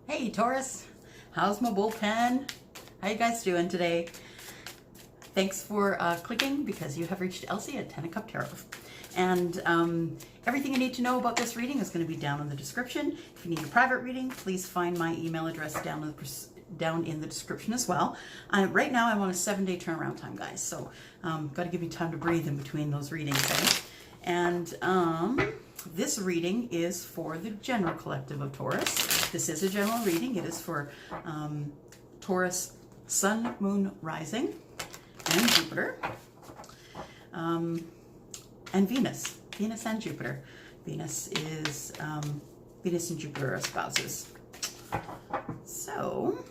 Hey Taurus, how's my bullpen? How you guys doing today? Thanks for clicking because you have reached Elsie at 10 of Cup Tarot. And everything you need to know about this reading is going to be down in the description. If you need a private reading, please find my email address down in the description as well. Right now I'm on a 7-day turnaround time, guys, so got to give me time to breathe in between those readings. Okay? And this reading is for the general collective of Taurus. This is a general reading. It is for Taurus Sun, Moon, Rising, and Jupiter, and Venus. Venus and Jupiter. Venus and Jupiter are spouses. So,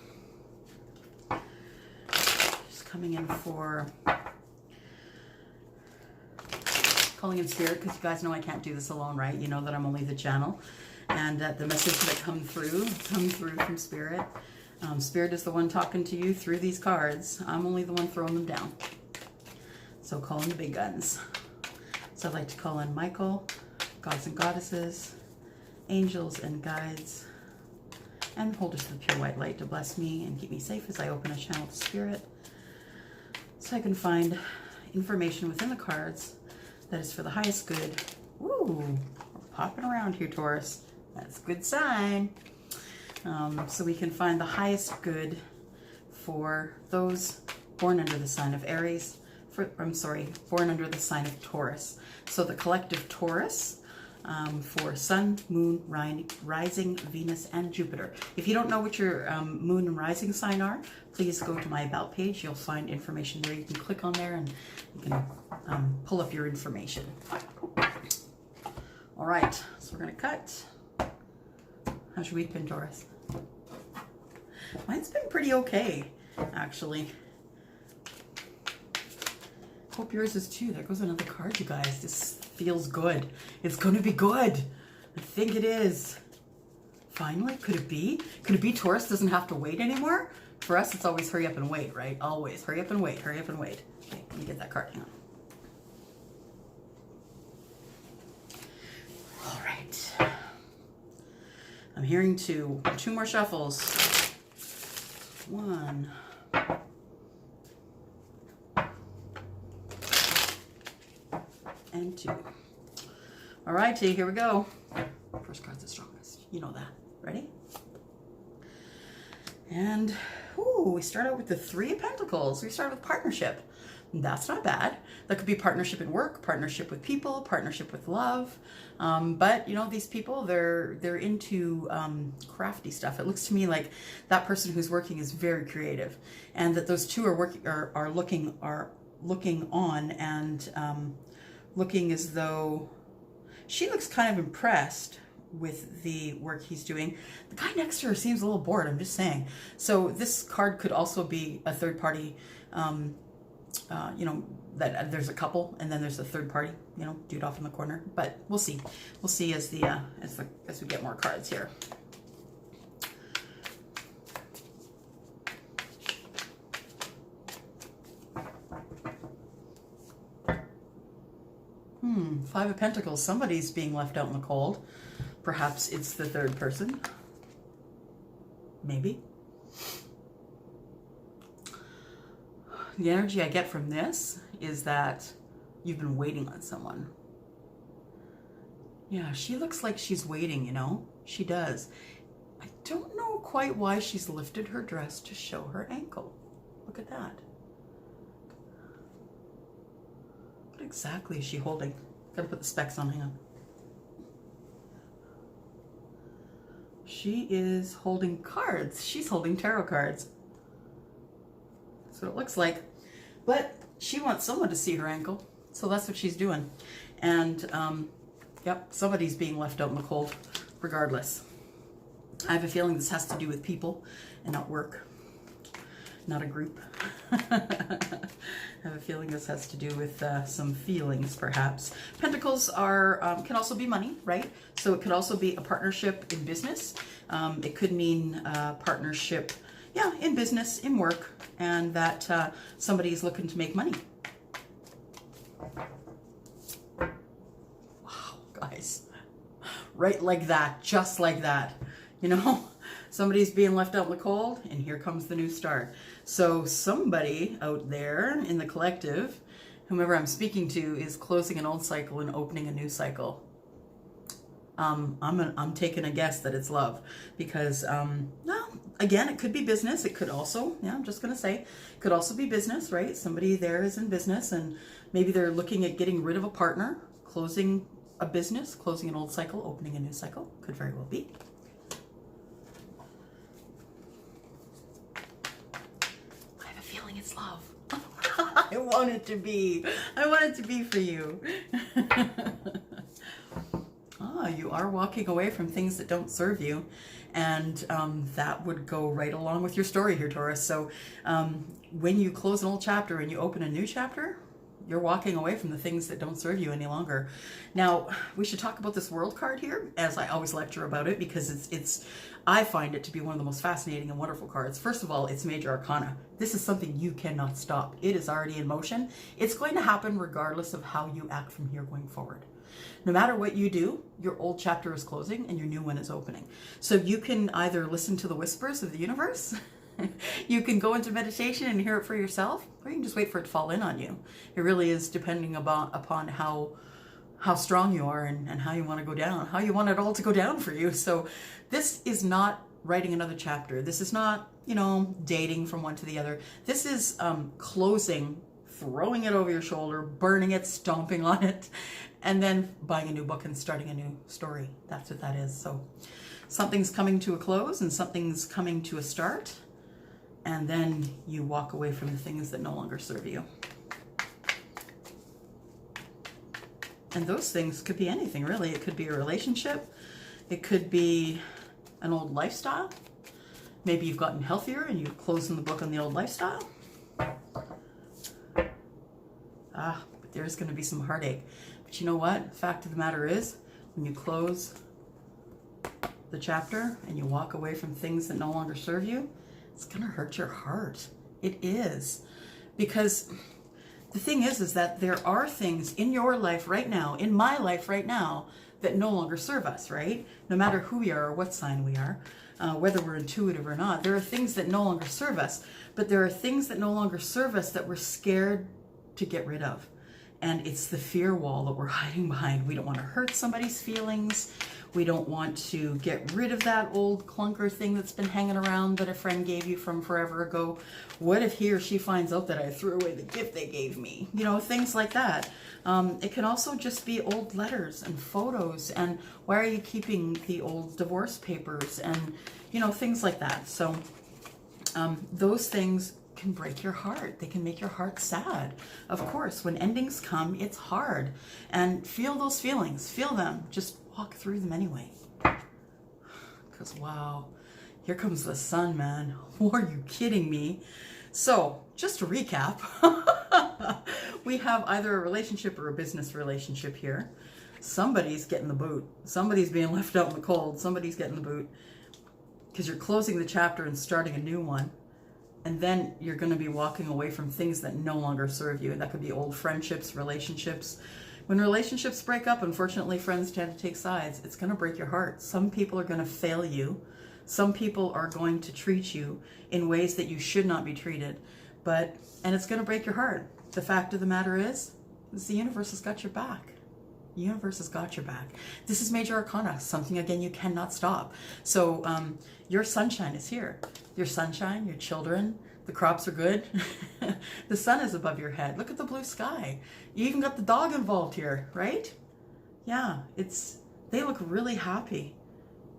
just coming in for calling in spirit, because you guys know I can't do this alone, right? You know that I'm only the channel, and that the messages that come through from spirit. Spirit is the one talking to you through these cards. I'm only the one throwing them down. So call in the big guns. So I'd like to call in Michael, gods and goddesses, angels and guides, and holders of the pure white light to bless me and keep me safe as I open a channel to spirit, so I can find information within the cards that is for the highest good. Ooh, we're popping around here, Taurus. That's a good sign. So we can find the highest good for those born under the sign of Aries. Born under the sign of Taurus. So the collective Taurus for Sun, Moon, Rising, Venus, and Jupiter. If you don't know what your Moon and Rising sign are, please go to my About page. You'll find information there. You can click on there and you can pull up your information. All right, so we're going to cut. How's your week been, Taurus? Mine's been pretty okay, actually. Hope yours is too. There goes another card, you guys. This feels good. It's going to be good. I think it is. Finally, could it be? Could it be Taurus doesn't have to wait anymore? For us, it's always hurry up and wait, right? Always hurry up and wait, hurry up and wait. Okay, let me get that card. Hang on. All right. I'm hearing two more shuffles. 1. And 2. All righty, here we go. First card's the strongest. You know that. Ready? And ooh, we start out with the 3 of Pentacles. We start with partnership. That's not bad. That could be partnership in work, partnership with people, partnership with love. But you know, these people, they're into crafty stuff. It looks to me like that person who's working is very creative, and that those two are looking on and looking as though she looks kind of impressed with the work he's doing. The guy next to her seems a little bored, I'm just saying. So this card could also be a third party, you know, that there's a couple and then there's a third party, you know, dude off in the corner. But we'll see. We'll see as we get more cards here. Five of Pentacles. Somebody's being left out in the cold. Perhaps it's the third person. Maybe. The energy I get from this is that you've been waiting on someone. Yeah, she looks like she's waiting, you know? She does. I don't know quite why she's lifted her dress to show her ankle. Look at that. What exactly is she holding? Gotta put the specs on, hang on. She is holding cards. She's holding tarot cards. That's what it looks like. But she wants someone to see her ankle. So that's what she's doing. And, yep, somebody's being left out in the cold regardless. I have a feeling this has to do with people and not work. Not a group. I have a feeling this has to do with some feelings, perhaps. Pentacles are can also be money, right? So it could also be a partnership in business. It could mean partnership, yeah, in business, in work, and that somebody is looking to make money. Wow, guys. Right like that, just like that. You know, Somebody's being left out in the cold, and here comes the new start. So somebody out there in the collective, whomever I'm speaking to, is closing an old cycle and opening a new cycle. I'm taking a guess that it's love, because well, again, it could be business. It could also, yeah, I'm just gonna say, could also be business, right? Somebody there is in business, and maybe they're looking at getting rid of a partner, closing a business, closing an old cycle, opening a new cycle. Could very well be. I have a feeling it's love. I want it to be. I want it to be for you. You are walking away from things that don't serve you, and that would go right along with your story here, Taurus. So when you close an old chapter and you open a new chapter, you're walking away from the things that don't serve you any longer. Now, we should talk about this World card here, as I always lecture about it, because I find it to be one of the most fascinating and wonderful cards. First of all, it's Major Arcana. This is something you cannot stop. It is already in motion. It's going to happen regardless of how you act from here going forward. No matter what you do, your old chapter is closing and your new one is opening. So you can either listen to the whispers of the universe, you can go into meditation and hear it for yourself, or you can just wait for it to fall in on you. It really is depending upon how strong you are and how you want to go down, how you want it all to go down for you. So this is not writing another chapter. This is not, dating from one to the other. This is closing, throwing it over your shoulder, burning it, stomping on it, and then buying a new book and starting a new story. That's what that is. So something's coming to a close and something's coming to a start, and then you walk away from the things that no longer serve you. And those things could be anything, really. It could be a relationship. It could be an old lifestyle. Maybe you've gotten healthier and you've closed the book on the old lifestyle. But there's going to be some heartache. But you know what? Fact of the matter is, when you close the chapter and you walk away from things that no longer serve you, it's going to hurt your heart. It is. Because the thing is that there are things in your life right now, in my life right now, that no longer serve us, right? No matter who we are or what sign we are, whether we're intuitive or not, there are things that no longer serve us. But there are things that no longer serve us that we're scared to get rid of. And it's the fear wall that we're hiding behind. We don't want to hurt somebody's feelings. We don't want to get rid of that old clunker thing that's been hanging around that a friend gave you from forever ago. What if he or she finds out that I threw away the gift they gave me? Things like that. It can also just be old letters and photos, and why are you keeping the old divorce papers, and things like that. So those things can break your heart. They can make your heart sad. Of course, when endings come, it's hard. And feel those feelings. Feel them. Just walk through them anyway. Because, wow, here comes the sun, man. Are you kidding me? So, just to recap, we have either a relationship or a business relationship here. Somebody's getting the boot. Somebody's being left out in the cold. Somebody's getting the boot. Because you're closing the chapter and starting a new one. And then you're going to be walking away from things that no longer serve you. And that could be old friendships, relationships. When relationships break up, unfortunately, friends tend to take sides. It's going to break your heart. Some people are going to fail you. Some people are going to treat you in ways that you should not be treated. And it's going to break your heart. The fact of the matter is the universe has got your back. The universe has got your back. This is Major Arcana, something, again, you cannot stop. So your sunshine is here. Your sunshine, your children, the crops are good. The sun is above your head. Look at the blue sky. You even got the dog involved here, right? Yeah, they look really happy,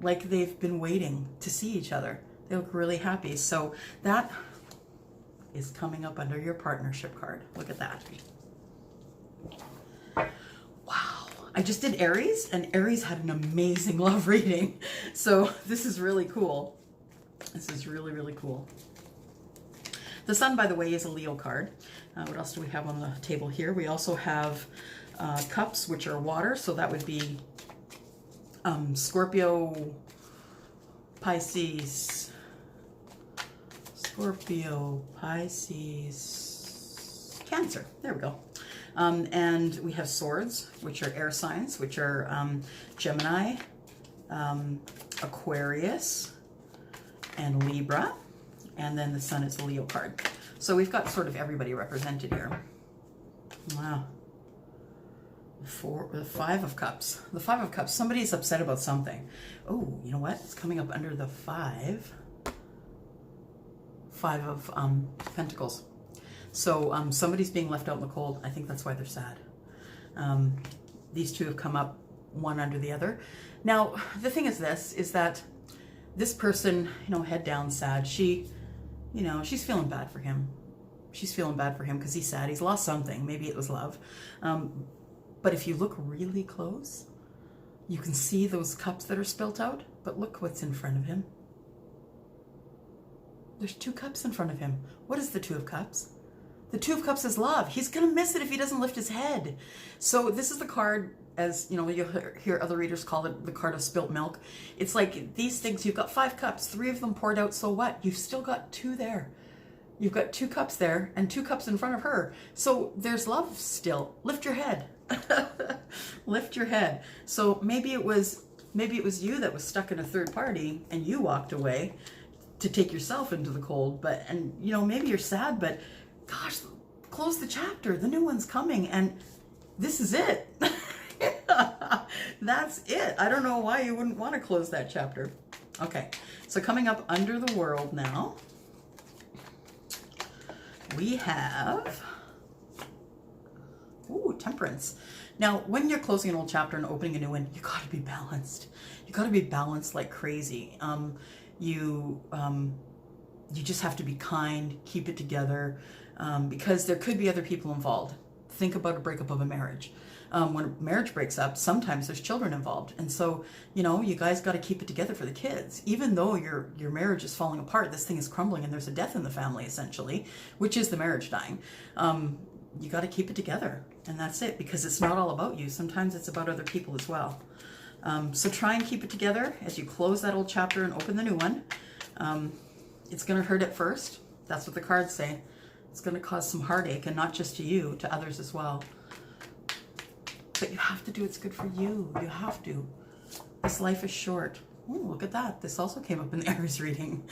like they've been waiting to see each other. They look really happy. So that is coming up under your partnership card. Look at that. Wow. I just did Aries, and Aries had an amazing love reading. So this is really cool. This is really, really cool. The sun, by the way, is a Leo card. What else do we have on the table here? We also have cups, which are water. So that would be Scorpio, Pisces, Cancer. There we go. And we have swords, which are air signs, which are Gemini, Aquarius, and Libra. And then the Sun is the Leo card. So we've got sort of everybody represented here. Wow. The Five of Cups. The Five of Cups. Somebody's upset about something. Oh, you know what? It's coming up under the Five of Pentacles. So somebody's being left out in the cold. I think that's why they're sad. These two have come up one under the other. Now, the thing is that this person, you know, head down, sad. She, you know, she's feeling bad for him. She's feeling bad for him because he's sad. He's lost something. Maybe it was love. But if you look really close, you can see those cups that are spilt out. But look what's in front of him. There's two cups in front of him. What is the Two of Cups? The Two of Cups is love. He's going to miss it if he doesn't lift his head. So this is the card, as you know, you'll hear other readers call it the card of spilt milk. It's like these things, you've got 5 cups, 3 of them poured out, so what? You've still got 2 there. You've got 2 cups there and 2 cups in front of her. So there's love still. Lift your head. Lift your head. So maybe it was you that was stuck in a third party and you walked away to take yourself into the cold. And you know, maybe you're sad, but gosh, close the chapter. The new one's coming and this is it. That's it. I don't know why you wouldn't want to close that chapter. Okay, so coming up under the World now, we have, ooh, Temperance. Now, when you're closing an old chapter and opening a new one, you got to be balanced. You got to be balanced like crazy. You just have to be kind, keep it together, because there could be other people involved. Think about a breakup of a marriage. When a marriage breaks up, sometimes there's children involved. And so, you know, you guys got to keep it together for the kids. Even though your marriage is falling apart, this thing is crumbling and there's a death in the family, essentially, which is the marriage dying. You got to keep it together. And that's it, because it's not all about you. Sometimes it's about other people as well. So try and keep it together as you close that old chapter and open the new one. It's going to hurt at first. That's what the cards say. It's going to cause some heartache, and not just to you, to others as well. But you have to do what's good for you. You have to. This life is short. Ooh, look at that. This also came up in the Aries reading.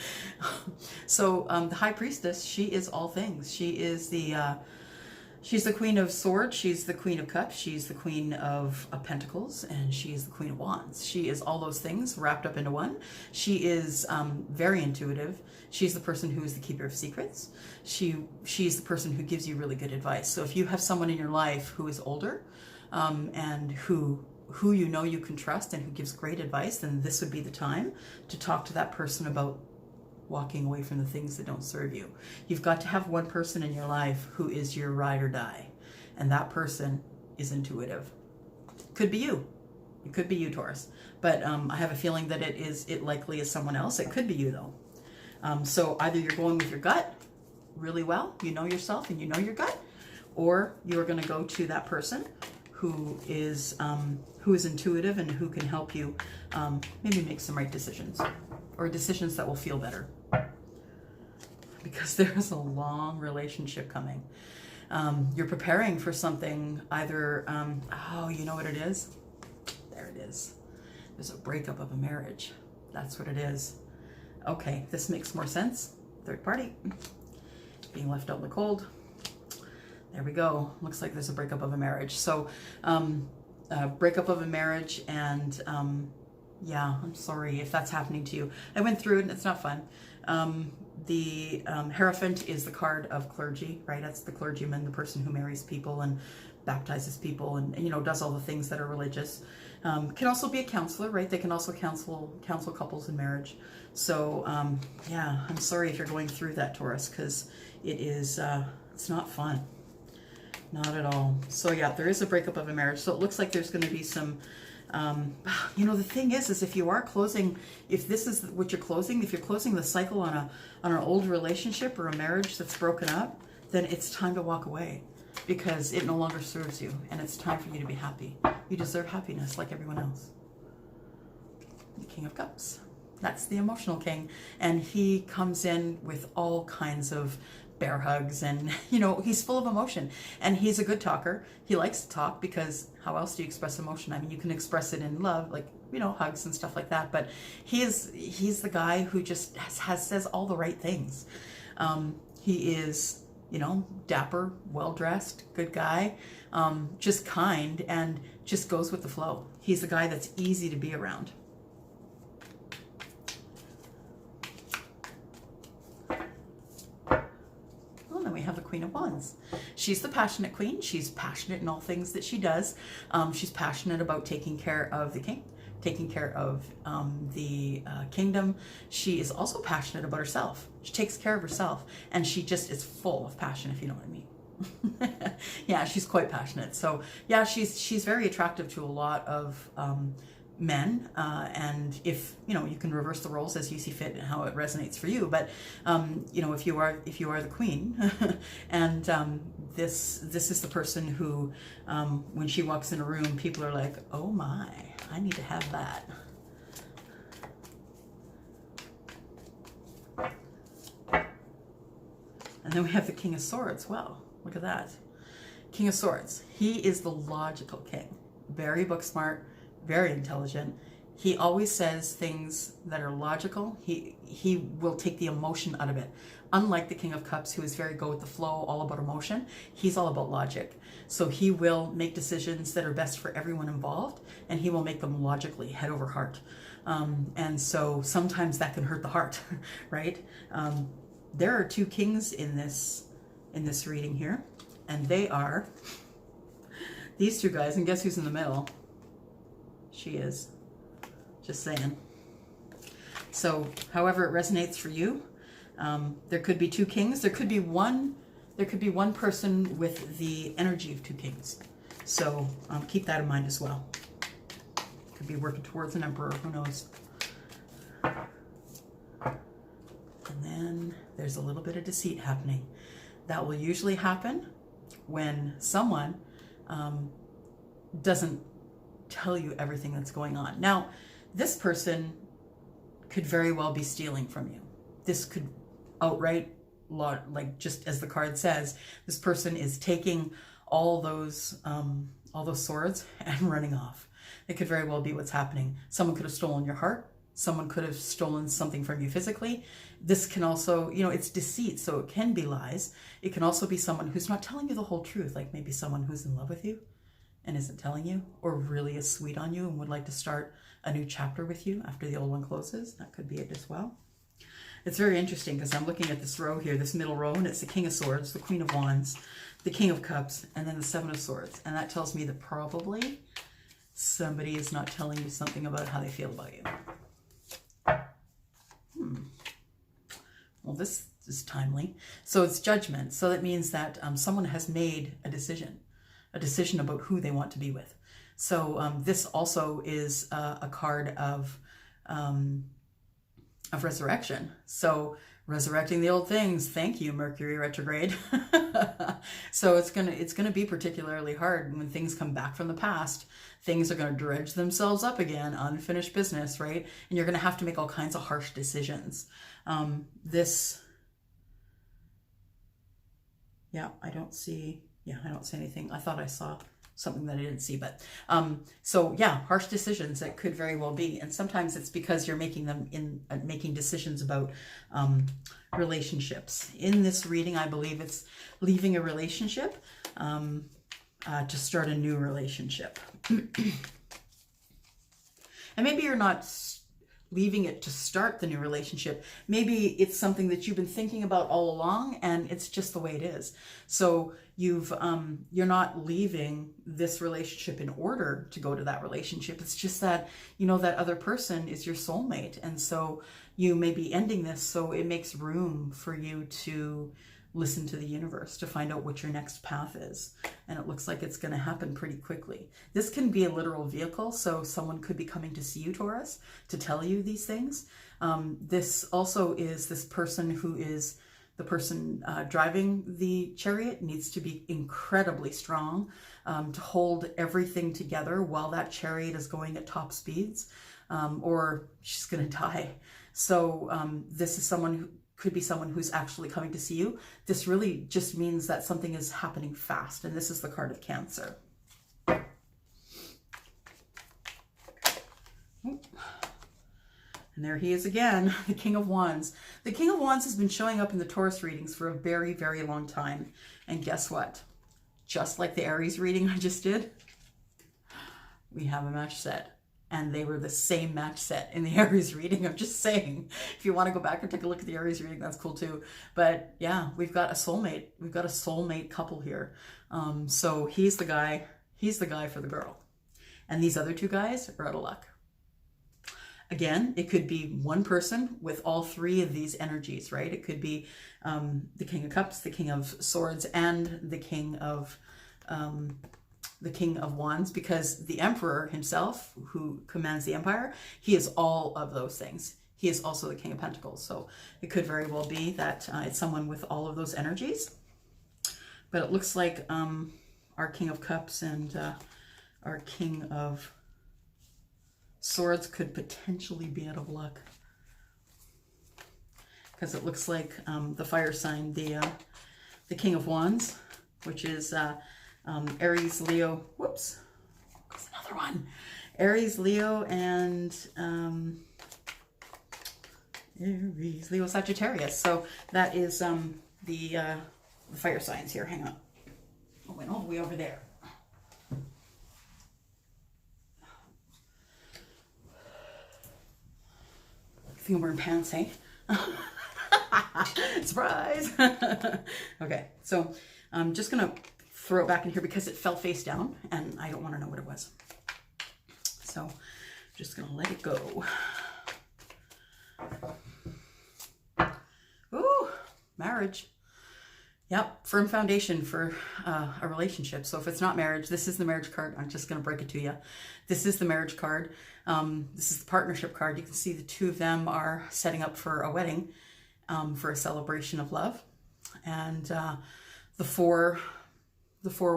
So the High Priestess, she is all things. She is she's the Queen of Swords. She's the Queen of Cups. She's the Queen of Pentacles. And she is the Queen of Wands. She is all those things wrapped up into one. She is very intuitive. She's the person who is the keeper of secrets. She's the person who gives you really good advice. So if you have someone in your life who is older, and who you know you can trust and who gives great advice, then this would be the time to talk to that person about walking away from the things that don't serve you. You've got to have one person in your life who is your ride or die, and that person is intuitive. Could be you. It could be you, Taurus. But I have a feeling that it likely is someone else. It could be you, though. So either you're going with your gut really well, you know yourself and you know your gut, or you're going to go to that person who is intuitive and who can help you maybe make some right decisions, or decisions that will feel better. Because there's a long relationship coming. You're preparing for something, either, oh, you know what it is? There it is. There's a breakup of a marriage. That's what it is. Okay, this makes more sense. Third party. Being left out in the cold. There we go. Looks like there's a breakup of a marriage. So, breakup of a marriage, and yeah, I'm sorry if that's happening to you. I went through it and it's not fun. The Hierophant is the card of clergy, right? That's the clergyman, the person who marries people and baptizes people and you know, does all the things that are religious. Can also be a counselor, right? They can also counsel couples in marriage. So, yeah, I'm sorry if you're going through that, Taurus, because it is, it's not fun. Not at all. So yeah, there is a breakup of a marriage. So it looks like there's going to be some, you know, the thing is if you are closing, if this is what you're closing, if you're closing the cycle on an old relationship or a marriage that's broken up, then it's time to walk away, because it no longer serves you, and it's time for you to be happy. You deserve happiness like everyone else. The King of Cups. That's the emotional king, and he comes in with all kinds of bear hugs, and you know, he's full of emotion, and he's a good talker. He likes to talk, because how else do you express emotion? I mean, you can express it in love, like you know, hugs and stuff like that. But he's the guy who just says all the right things. He is, you know, dapper, well-dressed, good guy, just kind, and just goes with the flow. He's the guy that's easy to be around. Well, then we have the Queen of Wands. She's the passionate queen. She's passionate in all things that she does. She's passionate about taking care of the king, taking care of the kingdom. She is also passionate about herself. She takes care of herself, and she just is full of passion, if you know what I mean. Yeah, she's quite passionate. So yeah, she's very attractive to a lot of men, and if you know, you can reverse the roles as you see fit and how it resonates for you. But you know, if you are the queen, and this is the person who, when she walks in a room, people are like, oh my, I need to have that. And then we have the King of Swords. Well, look at that. King of Swords. He is the logical king. Very book smart, very intelligent. He always says things that are logical. He will take the emotion out of it. Unlike the King of Cups, who is very go with the flow, all about emotion, he's all about logic. So he will make decisions that are best for everyone involved, and he will make them logically, head over heart. And so sometimes that can hurt the heart, right? There are two kings in this reading here, and they are these two guys. And guess who's in the middle? She is. Just saying. So, however it resonates for you, there could be two kings. There could be one person with the energy of two kings. So keep that in mind as well. Could be working towards an emperor. Who knows? And then there's a little bit of deceit happening. That will usually happen when someone doesn't tell you everything that's going on. Now, this person could very well be stealing from you. This could outright, like just as the card says, this person is taking all those swords and running off. It could very well be what's happening. Someone could have stolen your heart. Someone could have stolen something from you physically. This can also, you know, it's deceit, so it can be lies. It can also be someone who's not telling you the whole truth, like maybe someone who's in love with you and isn't telling you, or really is sweet on you and would like to start a new chapter with you after the old one closes. That could be it as well. It's very interesting because I'm looking at this row here, this middle row, and it's the King of Swords, the Queen of Wands, the King of Cups, and then the Seven of Swords. And that tells me that probably somebody is not telling you something about how they feel about you. Well, this is timely. So it's judgment. So that means that someone has made a decision about who they want to be with. So this also is a card of resurrection. So resurrecting the old things. Thank you, Mercury retrograde. So it's gonna be particularly hard when things come back from the past. Things are gonna dredge themselves up again, unfinished business, right? And you're gonna have to make all kinds of harsh decisions. I don't see anything. I thought I saw something that I didn't see, but so yeah, harsh decisions that could very well be. And sometimes it's because you're making them making decisions about relationships. In this reading, I believe it's leaving a relationship to start a new relationship. And maybe you're not leaving it to start the new relationship. Maybe it's something that you've been thinking about all along, and it's just the way it is. So you're not leaving this relationship in order to go to that relationship. It's just that, you know, that other person is your soulmate. And so you may be ending this so it makes room for you to listen to the universe to find out what your next path is. And it looks like it's going to happen pretty quickly. This can be a literal vehicle. So someone could be coming to see you, Taurus, to tell you these things. This also is this person who is the person driving the chariot needs to be incredibly strong to hold everything together while that chariot is going at top speeds, or she's going to die. So this is someone who could be someone who's actually coming to see you. This really just means that something is happening fast. And this is the card of Cancer. And there he is again, the King of Wands. The King of Wands has been showing up in the Taurus readings for a very, very long time. And guess what? Just like the Aries reading I just did, we have a match set. And they were the same match set in the Aries reading. I'm just saying, if you want to go back and take a look at the Aries reading, that's cool too. But yeah, we've got a soulmate. We've got a soulmate couple here. So he's the guy for the girl. And these other two guys are out of luck. Again, it could be one person with all three of these energies, right? It could be the King of Cups, the King of Swords, and the King of Wands, because the Emperor himself, who commands the Empire, he is all of those things. He is also the King of Pentacles. So it could very well be that it's someone with all of those energies. But it looks like our King of Cups and our King of Swords could potentially be out of luck, because it looks like the fire sign, the King of Wands, which is Aries, Leo, whoops, there's another one, Aries, Leo, and Aries, Leo, Sagittarius. So that is the fire signs here. Hang on, I went all the way over there. I'm wearing pants, hey? Surprise! Okay, so I'm just gonna throw it back in here because it fell face down and I don't want to know what it was. So I'm just gonna let it go. Ooh, marriage. Yep, firm foundation for a relationship. So if it's not marriage, this is the marriage card. I'm just going to break it to you. This is the marriage card. This is the partnership card. You can see the two of them are setting up for a wedding, for a celebration of love. And the four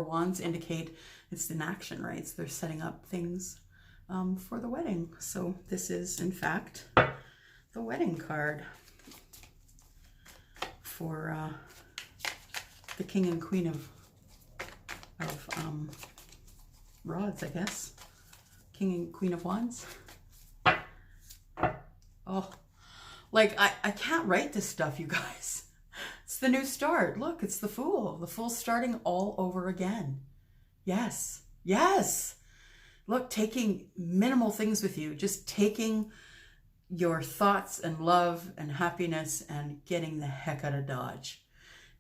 wands indicate it's in action, right? So they're setting up things for the wedding. So this is, in fact, the wedding card for the King and Queen of rods, I guess. King and Queen of Wands. Oh, like I can't write this stuff, you guys. It's the new start. Look, it's the Fool. The Fool's starting all over again. Yes, yes. Look, taking minimal things with you, just taking your thoughts and love and happiness and getting the heck out of Dodge.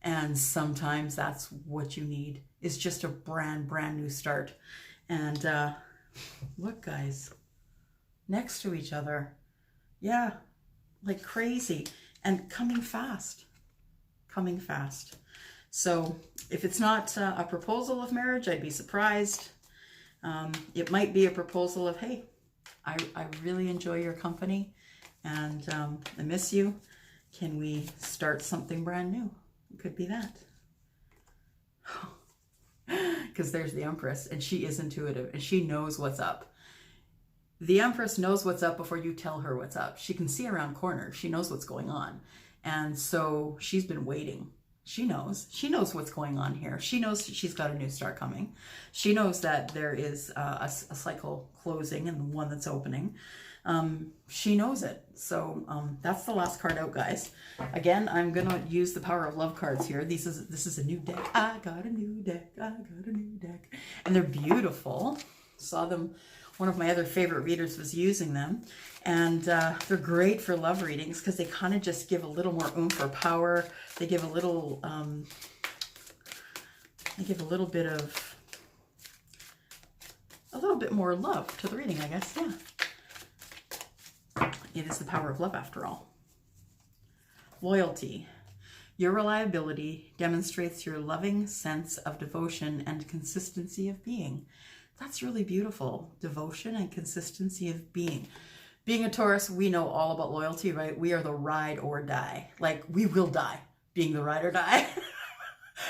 And sometimes that's what you need, is just a brand new start. And look, guys, next to each other. Yeah, like crazy. And coming fast. Coming fast. So if it's not a proposal of marriage, I'd be surprised. It might be a proposal of, hey, I really enjoy your company and I miss you. Can we start something brand new? It could be that. Because there's the Empress, and she is intuitive, and she knows what's up. The Empress knows what's up before you tell her what's up. She can see around corners. She knows what's going on. And so she's been waiting. She knows. She knows what's going on here. She knows she's got a new start coming. She knows that there is a cycle closing and one that's opening. She knows it. So that's the last card out, guys. Again, I'm gonna use the Power of Love cards here. This is a new deck. I got a new deck. I got a new deck, and they're beautiful. Saw them. One of my other favorite readers was using them, and they're great for love readings because they kind of just give a little more oomph or power. They give a little. They give a little bit more love to the reading, I guess. Yeah. It is the power of love, after all. Loyalty. Your reliability demonstrates your loving sense of devotion and consistency of being. That's really beautiful. Devotion and consistency of being. Being a Taurus, we know all about loyalty, right? We are the ride or die. Like, we will die being the ride or die.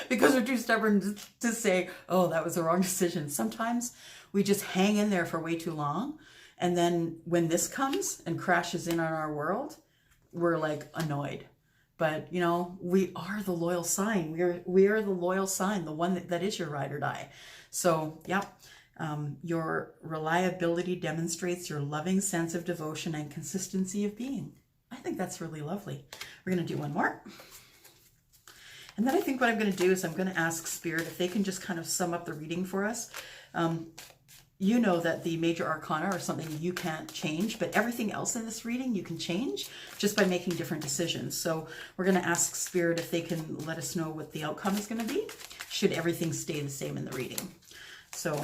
Because we're too stubborn to say, oh, that was the wrong decision. Sometimes we just hang in there for way too long. And then when this comes and crashes in on our world, we're like annoyed. But, you know, we are the loyal sign. We are the loyal sign, the one that is your ride or die. So, yeah, Your reliability demonstrates your loving sense of devotion and consistency of being. I think that's really lovely. We're going to do one more. And then I think what I'm going to do is I'm going to ask Spirit if they can just kind of sum up the reading for us. You know that the major arcana are something you can't change, but everything else in this reading you can change just by making different decisions. So we're going to ask Spirit if they can let us know what the outcome is going to be, should everything stay the same in the reading. So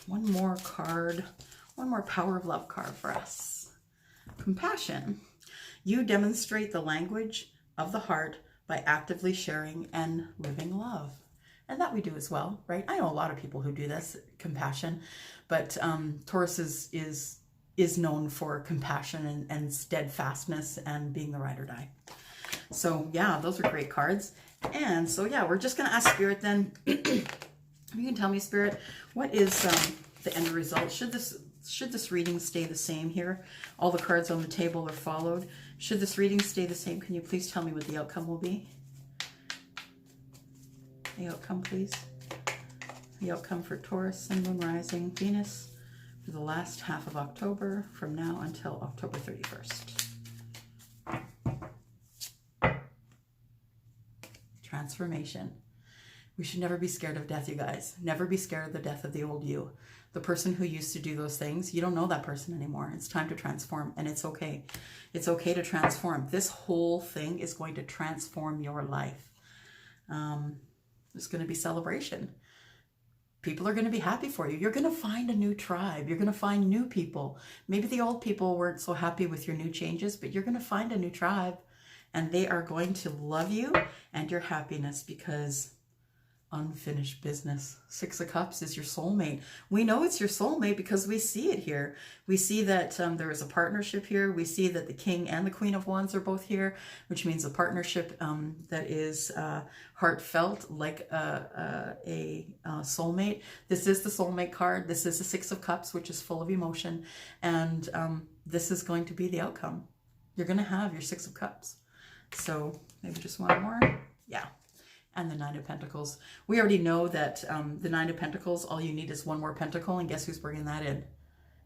one more card, one more Power of Love card for us. Compassion. You demonstrate the language of the heart by actively sharing and living love. And that we do as well, right? I know a lot of people who do this, compassion, but Taurus is known for compassion and steadfastness and being the ride or die. So yeah, those are great cards. And so yeah, we're just going to ask Spirit then, you can tell me, Spirit, what is the end result? Should this reading stay the same here? All the cards on the table are followed. Should this reading stay the same, can you please tell me what the outcome will be? The outcome, please. The outcome for Taurus, Sun, Moon, Rising, Venus for the last half of October from now until October 31st. Transformation. We should never be scared of death, you guys. Never be scared of the death of the old you. The person who used to do those things, you don't know that person anymore. It's time to transform, and it's okay. It's okay to transform. This whole thing is going to transform your life. There's going to be celebration. People are going to be happy for you. You're going to find a new tribe. You're going to find new people. Maybe the old people weren't so happy with your new changes, but you're going to find a new tribe, and they are going to love you and your happiness because unfinished business. Six of Cups is your soulmate. We know it's your soulmate because we see it here. We see that there is a partnership here. We see that the King and the Queen of Wands are both here, which means a partnership that is heartfelt, like a soulmate. This is the soulmate card. This is the Six of Cups, which is full of emotion. And this is going to be the outcome. You're going to have your Six of Cups. So maybe just one more. Yeah. And the Nine of Pentacles. We already know that the Nine of Pentacles, all you need is one more pentacle, and guess who's bringing that in?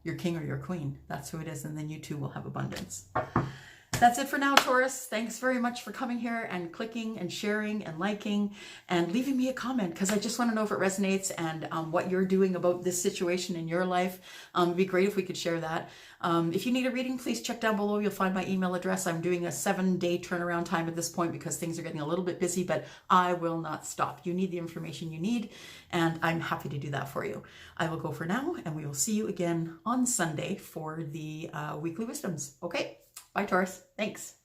Your king or your queen. That's who it is, and then you too will have abundance. That's it for now, Taurus. Thanks very much for coming here and clicking and sharing and liking and leaving me a comment, because I just want to know if it resonates and what you're doing about this situation in your life. It'd be great if we could share that. If you need a reading, please check down below. You'll find my email address. I'm doing a 7-day turnaround time at this point because things are getting a little bit busy, but I will not stop. You need the information you need, and I'm happy to do that for you. I will go for now, and we will see you again on Sunday for the weekly wisdoms. Okay? Bye, Taurus. Thanks.